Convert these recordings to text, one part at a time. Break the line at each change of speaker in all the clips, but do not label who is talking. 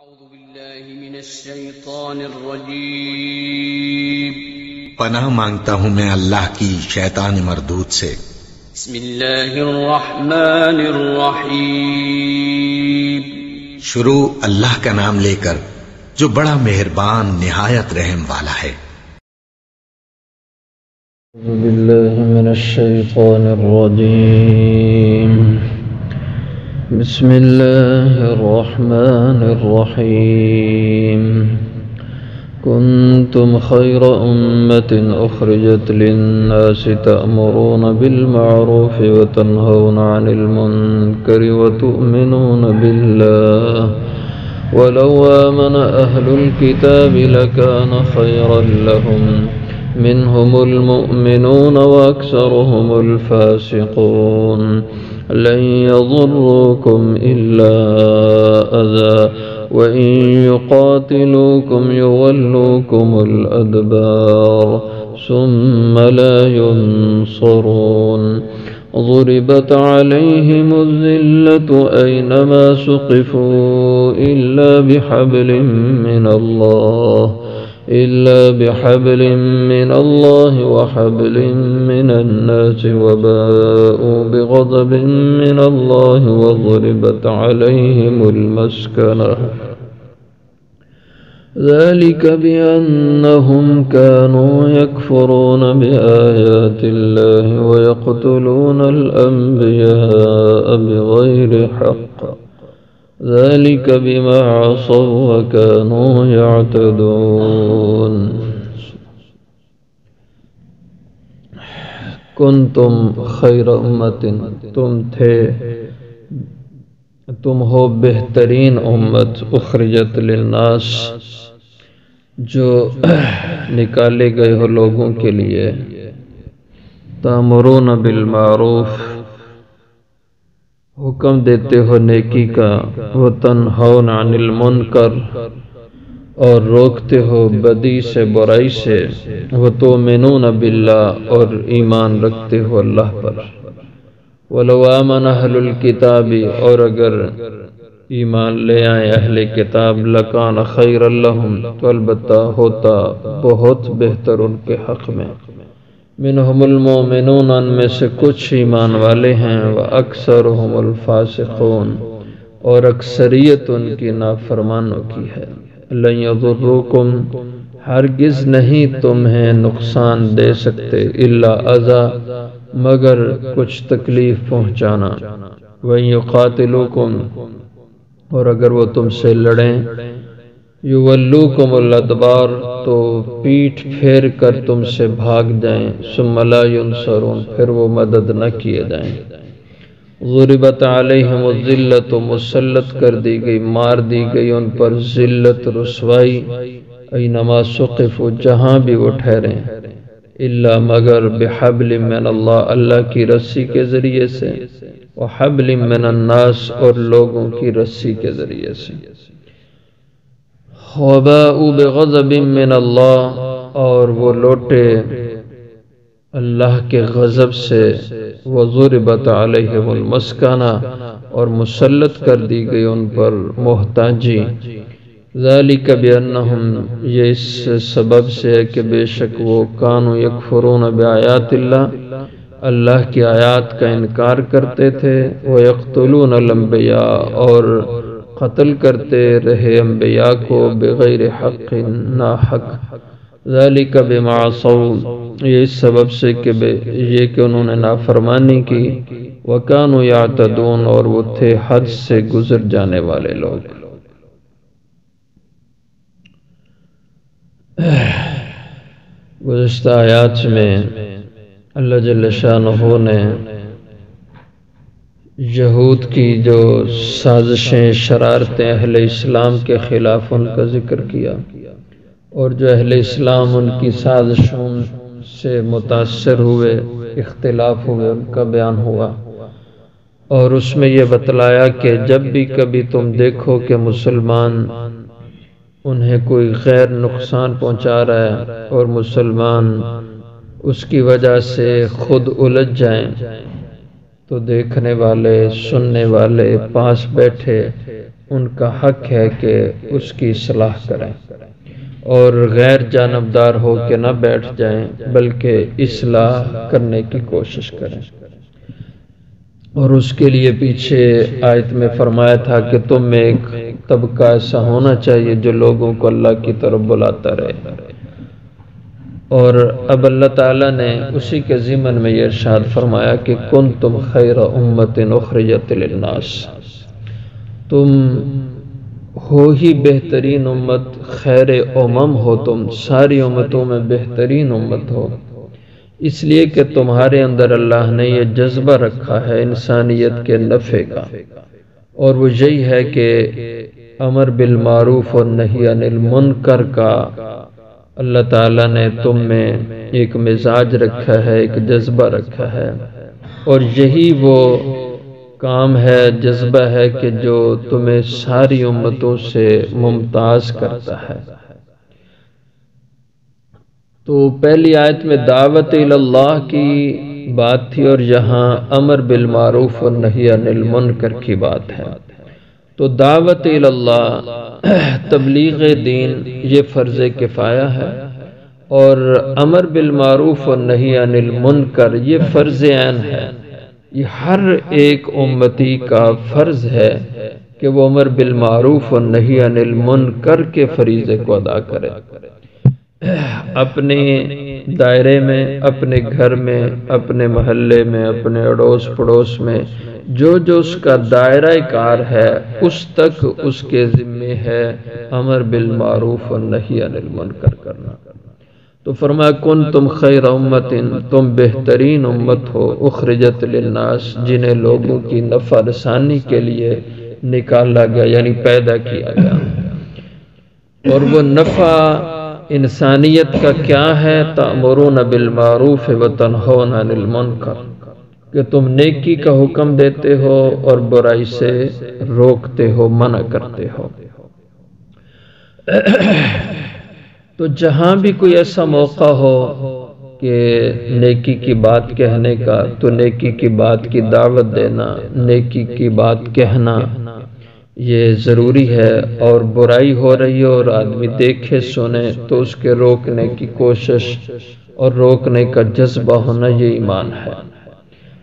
أعوذ بالله من الشيطان الرجيم
پناہ مانگتا ہوں میں اللہ کی شیطان مردود سے۔
بسم الله الرحمن الرحيم
شروع اللہ کا نام لے کر جو بڑا مہربان نہایت رحم والا ہے۔
أعوذ بالله من الشيطان الرجيم بسم الله الرحمن الرحيم كنتم خير أمة أخرجت للناس تأمرون بالمعروف وتنهون عن المنكر وتؤمنون بالله ولو آمن أهل الكتاب لكان خيرا لهم منهم المؤمنون وأكثرهم الفاسقون لن يضروكم إلا أذى وإن يقاتلوكم يولوكم الأدبار ثم لا ينصرون ضربت عليهم الذلة أينما ثقفوا إلا بحبل من الله وحبل من الناس وباءوا بغضب من الله وضربت عليهم المسكنة ذلك بأنهم كانوا يكفرون بآيات الله ويقتلون الأنبياء بغير حق ذلك بما عصوا وكانوا يعتدون کنتم خیر امت تم ہو بہترین امت اخرجت للناس جو نکالے گئے ہو لوگوں کے لیے تأمرون بالمعروف حکم دیتے ہو نیکی کا وتنہون عن المنکر اور روکتے ہو بدی سے برائی سے وتؤمنون باللہ اور ایمان رکھتے ہو اللہ پر ولو آمن اہل الکتاب اور اگر ایمان لے آئے اہل کتاب لکان خیر لہم تو البتہ ہوتا بہت بہتر ان کے حق میں منہم المؤمنون ان میں سے کچھ ایمان والے ہیں وَأَكْثَرُهُمُ الْفَاسِقُونَ اور اکثریت ان کی نافرمانوں کی ہے لَن يَضُرُّكُمْ ہرگز نہیں تمہیں نقصان دے سکتے الا اذى مگر کچھ تکلیف پہنچانا وَإِن يُقَاتِلُوكُمْ اور اگر وہ تم سے لڑیں یولوکم الادبار تو پیٹھ پھیر کر تم سے بھاگ جائیں ثم لا ینصرون پھر وہ مدد نہ کیے جائیں ضربت علیہم الذلت مسلط کر دی گئی مار دی گئی ان پر ذلت رسوائی اینما ثقفوا جہاں بھی وہ ٹھہریں الا مگر بحبل من اللہ اللہ کی رسی کے ذریعے سے وحبل من الناس اور لوگوں کی رسی کے ذریعے سے وباءوا بغضب من اللہ اور وہ لوٹے اللہ کے غضب سے وضربت علیہم المسکنہ اور مسلط کر دی گئی ان پر محتاجی ذالک بانہم یہ اس سبب سے ہے کہ بے شک وہ کانوا یکفرون بآیات اللہ اللہ کی آیات کا انکار کرتے تھے ویقتلون الانبیاء اور قتل کرتے رہے انبیاء کو بغیر حق نا حق ذالک بما عصوا یہ اس سبب سے کہ انہوں نے نافرمانی کی وکانوا یعتدون اور وہ تھے حد سے گزر جانے والے لوگ گزشتہ آیات میں اللہ جل شانہ نے یہود کی جو سازشیں شرارتیں اہل اسلام کے خلاف ان کا ذکر کیا اور جو اہل اسلام ان کی سازشوں سے متاثر ہوئے اختلاف ہوئے ان کا بیان ہوا اور اس میں یہ بتلایا کہ جب بھی کبھی تم دیکھو کہ مسلمان انہیں کوئی غیر نقصان پہنچا رہا ہے اور مسلمان اس کی وجہ سے خود الجھ جائیں تو دیکھنے والے سننے والے پاس بیٹھے ان کا حق ہے کہ اس کی اصلاح کریں اور غیر جانبدار ہو کے نہ بیٹھ جائیں بلکہ اصلاح کرنے کی کوشش کریں۔ اور اس کے لیے پیچھے آیت میں فرمایا تھا کہ تم میں ایک طبقہ ایسا ہونا چاہیے جو لوگوں کو اللہ کی طرف بلاتا رہے۔ اور اب اللہ تعالیٰ نے اسی کے ضمن میں یہ ارشاد فرمایا کہ کنتم خیر امت اخرجت للناس، تم ہو ہی بہترین امت، خیر امم ہو، تم ساری امتوں میں بہترین امت ہو، اس لیے کہ تمہارے اندر اللہ نے یہ جذبہ رکھا ہے انسانیت کے نفع کا، اور وہ یہی ہے کہ امر بالمعروف اور نہی عن المنکر کا اللہ تعالیٰ نے تم میں ایک مزاج رکھا ہے، ایک جذبہ رکھا ہے، اور یہی وہ کام ہے، جذبہ ہے کہ جو تمہیں ساری امتوں سے ممتاز کرتا ہے۔ تو پہلی آیت میں دعوت اللہ کی بات تھی اور یہاں امر بالمعروف و نہی عن المنکر کی بات ہے۔ تو دعوت اللہ، تبلیغ دین، یہ فرض کفایہ ہے، اور امر بالمعروف و نہی عن المنکر یہ فرض عین ہے۔ یہ ہر ایک امتی کا فرض ہے کہ وہ امر بالمعروف و نہی عن المنکر کے فریضے کو ادا کرے، اپنے دائرے میں، اپنے گھر میں، اپنے محلے میں، اپنے اڑوس پڑوس میں، جو جو اس کا دائرہ کار ہے اس تک اس کے ذمہ ہے امر بالمعروف و نہی عن المنکر کرنا۔ تو فرمایا کنتم خیر امت، تم بہترین امت ہو، اخرجت للناس، جنہیں لوگوں کی نفع رسانی کے لیے نکالا گیا، یعنی پیدا کیا گیا۔ اور وہ نفع انسانیت کا کیا ہے؟ تأمرون بالمعروف وتنہون عن المنکر، کہ تم نیکی کا حکم دیتے ہو اور برائی سے روکتے ہو، منع کرتے ہو۔ تو جہاں بھی کوئی ایسا موقع ہو کہ نیکی کی بات کہنے کا، تو نیکی کی بات کی دعوت دینا، نیکی کی بات کہنا یہ ضروری ہے، اور برائی ہو رہی ہو اور آدمی دیکھے سنے تو اس کے روکنے کی کوشش اور روکنے کا جذبہ ہونا، یہ ایمان ہے۔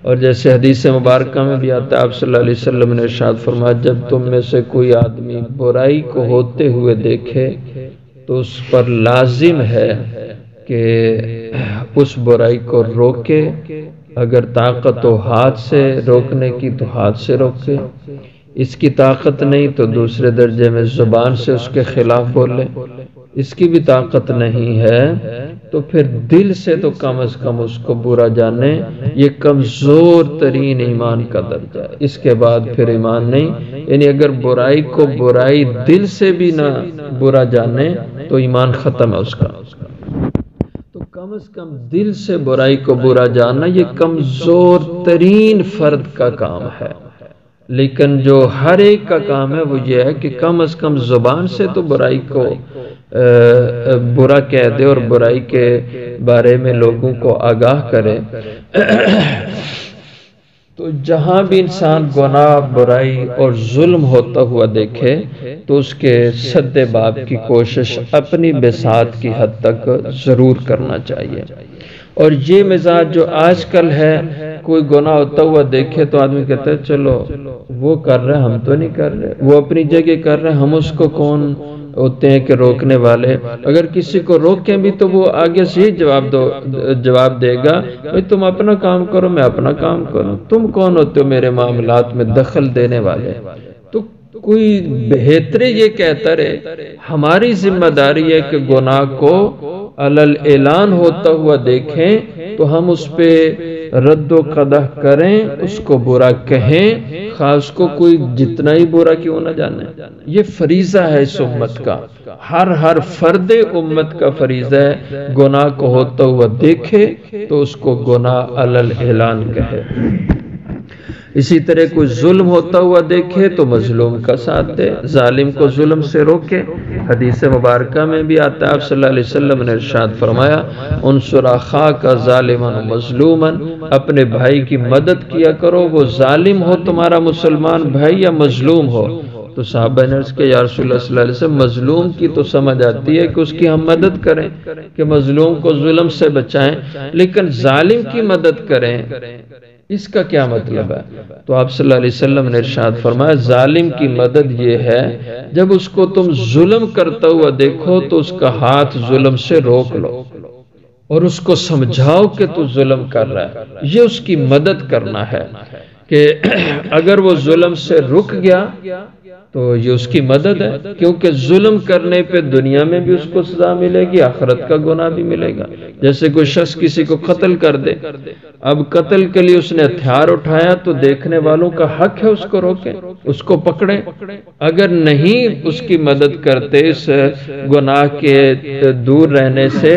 اور جیسے حدیث مبارکہ میں بھی آتا ہے، آپ صلی اللہ علیہ وسلم نے ارشاد فرمایا جب تم میں سے کوئی آدمی برائی کو ہوتے ہوئے دیکھے تو اس پر لازم ہے کہ اس برائی کو روکے، اگر طاقت ہو ہاتھ سے روکنے کی تو ہاتھ سے روکے، اس کی طاقت نہیں تو دوسرے درجے میں زبان سے اس کے خلاف بولے، اس کی بھی طاقت نہیں ہے تو پھر دل سے تو کم از کم اس کو برا جانے۔ یہ کمزور ترین ایمان کا درجہ ہے، اس کے بعد پھر ایمان نہیں۔ یعنی اگر برائی کو برائی دل سے بھی نہ برا جانے تو ایمان ختم ہے اس کا۔ تو کم از کم دل سے برائی کو برا جاننا یہ کمزور ترین فرد کا کام ہے، لیکن جو ہر ایک کا کام ہے وہ یہ ہے کہ کم از کم زبان سے تو برائی کو برا کہہ دے اور برائی کے بارے میں لوگوں کو آگاہ کرے۔ تو جہاں بھی انسان گناہ، برائی اور ظلم ہوتا ہوا دیکھے تو اس کے سد باب کی کوشش اپنی بساط کی حد تک ضرور کرنا چاہیے۔ اور یہ مزاج جو آج کل ہے، کوئی گناہ ہوتا ہوا دیکھے تو آدمی کہتا ہے چلو وہ کر رہے ہم تو نہیں کر رہے، وہ اپنی جگہ کر رہے ہم اس کو کون ہوتے ہیں کہ روکنے والے۔ اگر کسی کو روکیں بھی تو وہ آگے سے ہی جواب دے گا بھئی تم اپنا کام کرو میں اپنا کام کروں، تم کون ہوتے ہو میرے معاملات میں دخل دینے والے۔ تو کوئی بہتر یہ کہتا رہے ہماری ذمہ داری ہے کہ گناہ کو علل اعلان ہوتا ہوا دیکھیں تو ہم اس پہ رد و قدح کریں، اس کو برا کہیں، خاص کو کوئی جتنا ہی برا کیوں نہ جانے۔ یہ فریضہ ہے اس امت کا، ہر فرد امت کا فریضہ ہے گناہ کو ہوتا ہوا دیکھے تو اس کو گناہ علل اعلان کہے۔ اسی طرح کوئی ظلم ہوتا ہوا دیکھے تو مظلوم کا ساتھ دے، ظالم کو ظلم سے روکے۔ حدیث مبارکہ میں بھی آتا ہے، آپ صلی اللہ علیہ وسلم نے ارشاد فرمایا انصر اخاک ظالما مظلوما، اپنے بھائی کی مدد کیا کرو، وہ ظالم ہو تمہارا مسلمان بھائی یا مظلوم ہو، تو صحابہ نے عرض کیا یا رسول اللہ صلی اللہ علیہ وسلم مظلوم کی تو سمجھ آتی ہے کہ اس کی ہم مدد کریں کہ مظلوم کو ظلم سے بچائیں، لیکن ظالم کی مدد کریں اس کا کیا مطلب ہے؟ تو آپ صلی اللہ علیہ وسلم نے ارشاد فرمایا ظالم کی مدد یہ ہے جب اس کو تم ظلم کرتا ہوا دیکھو تو اس کا ہاتھ ظلم سے روک لو اور اس کو سمجھاؤ کہ تو ظلم کر رہا ہے، یہ اس کی مدد کرنا ہے کہ اگر وہ ظلم سے رک گیا تو یہ اس کی مدد ہے، کیونکہ ظلم کرنے پہ دنیا میں بھی اس کو سزا ملے گی، آخرت کا گناہ بھی ملے گا۔ جیسے کوئی شخص کسی کو قتل کر دے، اب قتل کے لیے اس نے ہتھیار اٹھایا تو دیکھنے والوں کا حق ہے اس کو روکیں، اس کو پکڑیں، اگر نہیں اس کی مدد کرتے اس گناہ کے دور رہنے سے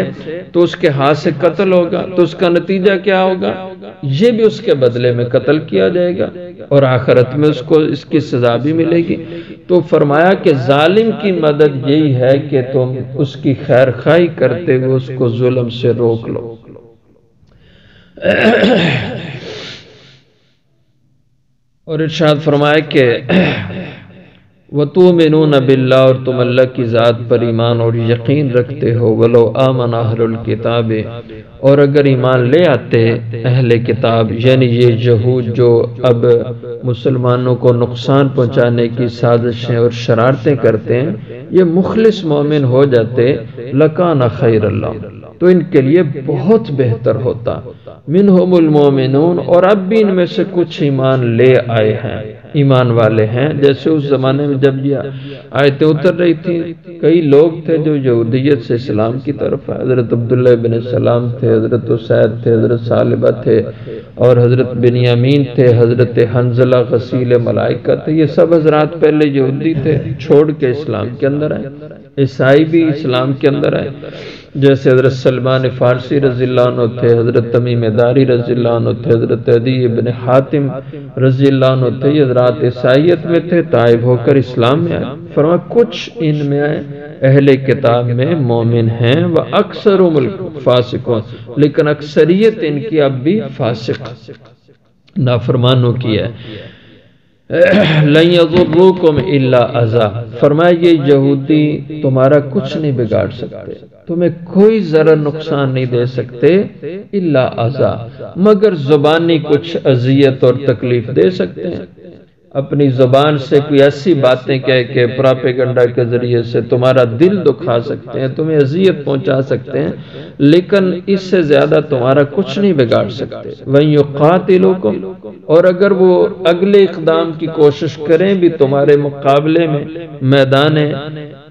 تو اس کے ہاتھ سے قتل ہوگا، تو اس کا نتیجہ کیا ہوگا؟ یہ بھی اس کے بدلے میں قتل کیا جائے گا اور آخرت میں اس کو اس کی سزا بھی ملے گی۔ تو فرمایا کہ ظالم کی مدد یہی ہے کہ تم اس کی خیر خواہی کرتے ہوئے اس کو ظلم سے روک لو۔ اور ارشاد فرمایا کہ وَتُؤْمِنُونَ بِاللَّهِ اور تم اللہ کی ذات پر ایمان اور یقین رکھتے ہو وَلَوْ آمَنَ أَهْلُ الْكِتَابِ اور اگر ایمان لے آتے اہل کتاب یعنی یہ یہود جو اب مسلمانوں کو نقصان پہنچانے کی سازشیں اور شرارتیں کرتے ہیں، یہ مخلص مومن ہو جاتے لَكَانَ خَيْرَ اللَّهِ تو ان کے لیے بہت بہتر ہوتا۔ منہم المومنون اور اب بھی ان میں سے کچھ ایمان لے آئے ہیں، ایمان والے ہیں۔ جیسے اس زمانے میں جب یہ آیتیں اتر رہی تھی کئی لوگ تھے جو یہودیت سے اسلام کی طرف آئے، حضرت عبداللہ بن سلام تھے، حضرت اسید تھے، حضرت صالبہ تھے اور حضرت بنیامین تھے، حضرت حنظلہ غسیل ملائکہ تھے، یہ سب حضرات پہلے یہودی تھے چھوڑ کے اسلام کے اندر آئے، عیسائی بھی اسلام کے اندر آئے، جیسے حضرت سلمان فارسی رضی اللہ عنہ تھے، حضرت تمیم داری رضی اللہ عنہ تھے، حضرت عدی بن حاتم رضی اللہ عنہ تھے، یہ حضرات عیسائیت میں تھے، تائب ہو کر اسلام میں آئے۔ فرمایا کچھ ان میں اہل کتاب میں مومن ہیں وَأَكْثَرُهُمُ الْفَاسِقُونَ لیکن اکثریت ان کی اب بھی فاسق نافرمانوں کی ہے۔ لَن يَضُرُّوكُمْ إِلَّا أَذًى فرمایا یہ یہودی تمہارا کچھ نہیں بگاڑ سکتے، تمہیں کوئی ذرا نقصان نہیں دے سکتے الا اذى مگر زبانی کچھ اذیت اور تکلیف دے سکتے ہیں، اپنی زبان سے کوئی ایسی باتیں کہہ کے پراپیگنڈا کے ذریعے سے تمہارا دل دکھا سکتے ہیں، تمہیں اذیت پہنچا سکتے ہیں، لیکن اس سے زیادہ تمہارا کچھ نہیں بگاڑ سکتے۔ وَيُقَاتِلُوكُمْ اور اگر وہ اگلے اقدام کی کوشش کریں بھی تمہارے مقابلے میں میدان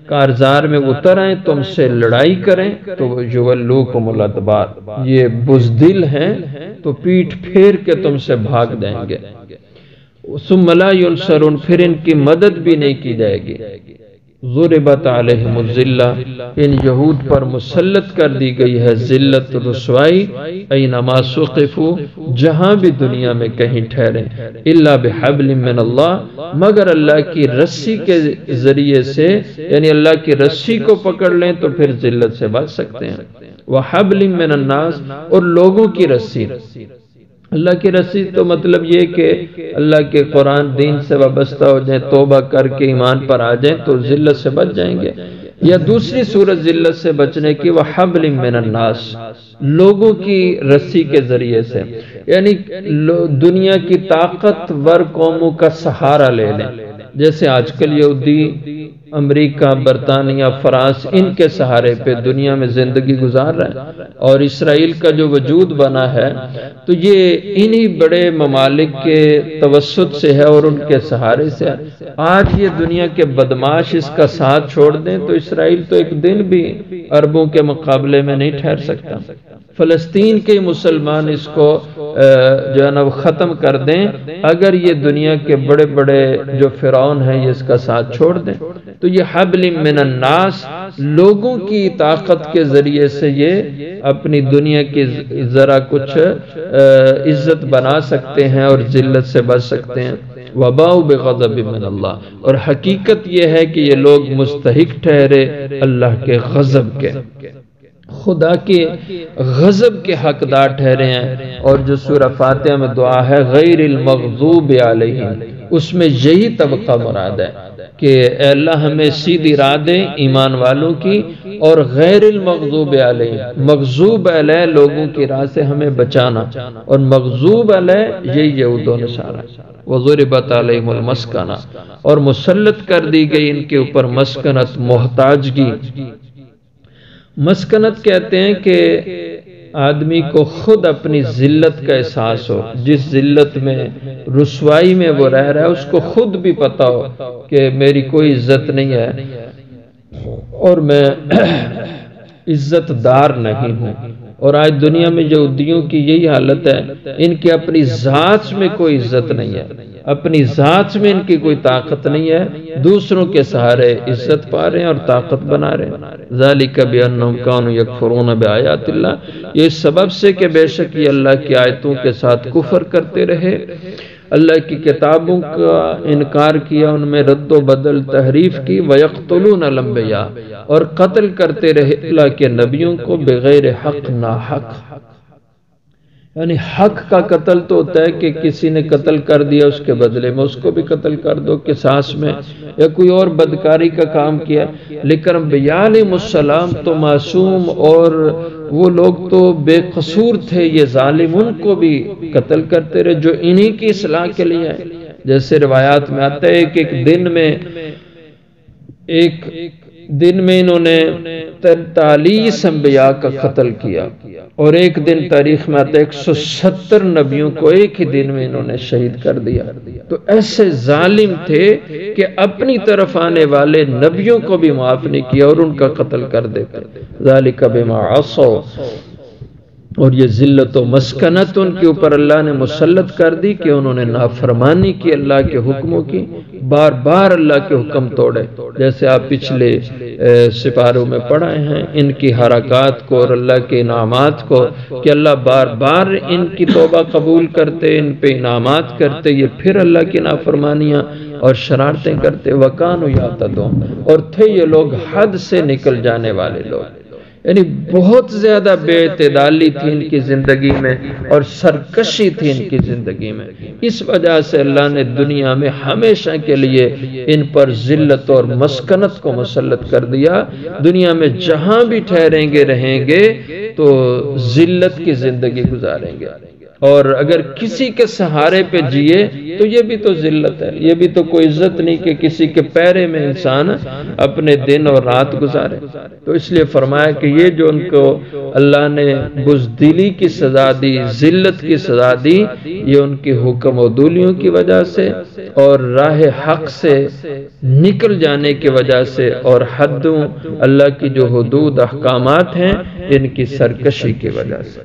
کارزار میں اتر آئیں، تم سے لڑائی کریں تو یولوکم الادبار یہ بزدل ہیں تو پیٹھ پھیر کے تم سے بھاگ دیں گے۔ ثم لا ينصرون پھر ان کی مدد بھی نہیں کی جائے گی۔ ضربت علیہم الذلہ ان یہود پر مسلط کر دی گئی ہے ذلت رسوائی، اینما ثقفوا جہاں بھی دنیا میں کہیں ٹھہریں، الا بحبل من اللہ مگر اللہ کی رسی کے ذریعے سے، یعنی اللہ کی رسی کو پکڑ لیں تو پھر ذلت سے بچ سکتے ہیں۔ وحبل من الناس اور لوگوں کی رسی، اللہ کی رسی تو مطلب یہ کہ اللہ کے قرآن دین سے وابستہ ہو جائیں، توبہ کر کے ایمان پر آ جائیں تو ذلت سے بچ جائیں گے۔ یا دوسری صورت ذلت سے بچنے کی وحبل من الناس لوگوں کی رسی کے ذریعے سے، یعنی دنیا کی طاقتور قوموں کا سہارا لے لیں، جیسے آج کل یہودی امریکہ، برطانیہ، فرانس ان کے سہارے پہ دنیا میں زندگی گزار رہے ہیں، اور اسرائیل کا جو وجود بنا ہے تو یہ انہی بڑے ممالک کے توسط سے ہے اور ان کے سہارے سے ہے۔ آج یہ دنیا کے بدماش اس کا ساتھ چھوڑ دیں تو اسرائیل تو ایک دن بھی عربوں کے مقابلے میں نہیں ٹھہر سکتا۔ فلسطین کے مسلمان اس کو جو ہے نا ختم کر دیں اگر یہ دنیا کے بڑے بڑے جو فرعون ہیں یہ اس کا ساتھ چھوڑ دیں، تو یہ حبل من الناس لوگوں کی طاقت کے ذریعے سے یہ اپنی دنیا کی ذرا کچھ عزت بنا سکتے ہیں اور ذلت سے بچ سکتے ہیں۔ وباؤ بغضب من اللہ اور حقیقت یہ ہے کہ یہ لوگ مستحق ٹھہرے اللہ کے غضب کے، خدا کے غضب کے حقدار ٹھہرے ہیں۔ اور جو سورہ فاتحہ میں دعا ہے غیر المغضوب علیہم اس میں یہی طبقہ مراد ہے کہ اے اللہ ہمیں سیدھی راہ دے ایمان والوں کی، اور غیر المغضوب علیہ، مغضوب علیہ لوگوں کی راہ سے ہمیں بچانا، اور مغضوب علیہ یہی یہود و نصارہ۔ وَضُرِبَتْ عَلَيْهِمُ الْمَسْكَنَةُ، اور مسلط کر دی گئی ان کے اوپر مسکنت، محتاجگی۔ مسکنت کہتے ہیں کہ آدمی کو خود اپنی ذلت کا احساس ہو، جس ذلت میں، رسوائی میں وہ رہ رہا ہے، اس کو خود بھی پتا ہو کہ میری کوئی عزت نہیں ہے اور میں عزت دار نہیں ہوں۔ اور آج دنیا میں یہودیوں کی یہی حالت ہے، ان کی اپنی ذات میں کوئی عزت نہیں ہے، اپنی ذات میں ان کی کوئی طاقت نہیں ہے، دوسروں کے سہارے عزت پا رہے ہیں اور طاقت بنا رہے ہیں۔ ذالک بانہم کانوا یکفرون بآیات اللہ، یہ اس سبب سے کہ بے شک یہ اللہ کی آیتوں کے ساتھ کفر کرتے رہے، اللہ کی کتابوں کا انکار کیا، ان میں رد و بدل تحریف کی، وَيَقْتُلُونَ الْأَنْبِيَاءَ، اور قتل کرتے رہے اللہ کے نبیوں کو بغیر حق، ناحق۔ یعنی حق کا قتل تو ہوتا ہے کہ کسی نے قتل کر دیا، اس کے بدلے میں اس کو بھی قتل کر دو قصاص میں، یا کوئی اور بدکاری کا کام کیا، لیکن انبیاء علیہ السلام تو معصوم اور وہ لوگ تو بے قصور تھے، یہ ظالم ان کو بھی قتل کرتے رہے جو انہی کی اصلاح کے لیے ہیں۔ جیسے روایات میں آتا ہے کہ ایک دن میں انہوں نے 43 انبیاء کا قتل کیا، اور ایک دن تاریخ میں آتا ہے 170 نبیوں کو ایک ہی دن میں انہوں نے شہید کر دیا۔ تو ایسے ظالم تھے کہ اپنی طرف آنے والے نبیوں کو بھی معاف نہیں کیا اور ان کا قتل کر دیتے۔ ذالک بما عصوا، اور یہ ذلت و مسکنت ان کے اوپر اللہ نے مسلط کر دی کہ انہوں نے نافرمانی کی اللہ کے حکموں کی، بار بار اللہ کے حکم توڑے، جیسے آپ پچھلے سپاروں میں پڑھائے ہیں ان کی حرکات کو اور اللہ کے انعامات کو، کہ اللہ بار بار ان کی توبہ قبول کرتے، ان پہ انعامات کرتے، یہ پھر اللہ کی نافرمانیاں اور شرارتیں کرتے۔ وَكَانُوا يَعْتَدُونَ، اور تھے یہ لوگ حد سے نکل جانے والے لوگ، یعنی بہت زیادہ بے اعتدالی تھی ان کی زندگی میں اور سرکشی تھی ان کی زندگی میں۔ اس وجہ سے اللہ نے دنیا میں ہمیشہ کے لیے ان پر ذلت اور مسکنت کو مسلط کر دیا۔ دنیا میں جہاں بھی ٹھہریں گے رہیں گے تو ذلت کی زندگی گزاریں گے، اور اگر کسی کے سہارے پہ جیے تو یہ بھی تو ذلت ہے، یہ بھی تو کوئی عزت نہیں کہ کسی کے پیرے میں انسان اپنے دن اور رات گزارے۔ تو اس لیے فرمایا کہ یہ جو ان کو اللہ نے بزدلی کی سزا دی، ذلت کی سزا دی، یہ ان کی حکم و دولیوں کی وجہ سے اور راہ حق سے نکل جانے کی وجہ سے، اور حدوں اللہ کی جو حدود احکامات ہیں ان کی سرکشی کی وجہ سے۔